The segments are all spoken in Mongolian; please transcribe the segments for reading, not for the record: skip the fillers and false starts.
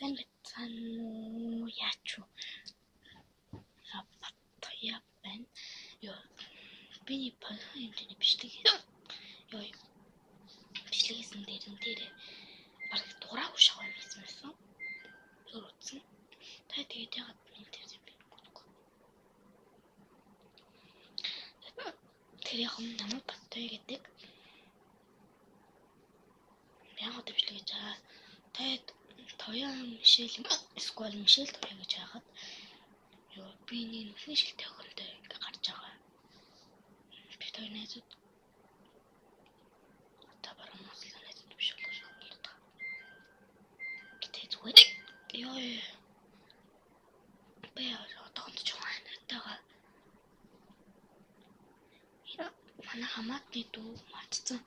Сайн уу яач вэ? Апатая байна. Ёо. Биний энэ бичлэг. Ёо. Бичлэгсэн дээр баг дураа ушгаа юм байсан. Тэр утсан. Та тэгээд ягаад миний тэр юм бэ? Тэр яг намайг баттай гэдэг. Ягаад бичлэг гэж байгаа. Тэгээд Тояа Мишель эсвэл Мишель Тояа гэж хаагаад ёо би нэг нүхний шилтэй охинтой ингээ гарч байгаа. Би той найзууд одоо баруун мослоо найзууд биш болоо шоолдог. Гэтэ зүгээр ёо би одоонд ч хаанаатайгаа манай хамаатны дүү матцсан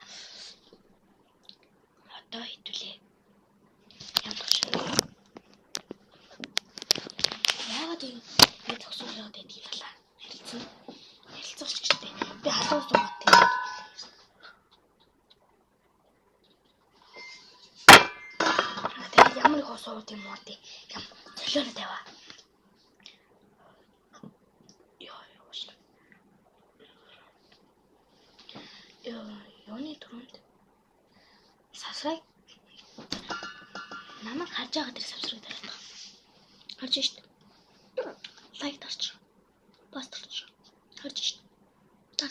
одоо хитвлээ. Яагаад юм би зогсоолоод байдаг юм бала. Харилцаач гэжтэй. Би халуун суугаад тэгээд тэгээд ямар их сууд юм уу тий. Ям солиороо тавиа. Ёоны түрүүнд сасраг намайг харж байгаа тэр савсраг тариад. Харж шít. Лайк тарч. Пост тарч. Харж шít. Тар.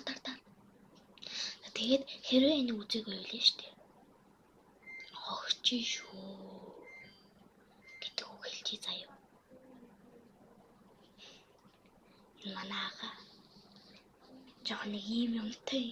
Тэгээд хэрвээ энэ үзээгүй байлаа штэ. Хогч шүү. Гэдэг үг хэлчихье заяа. Манайха жоох нэг юм юмтай.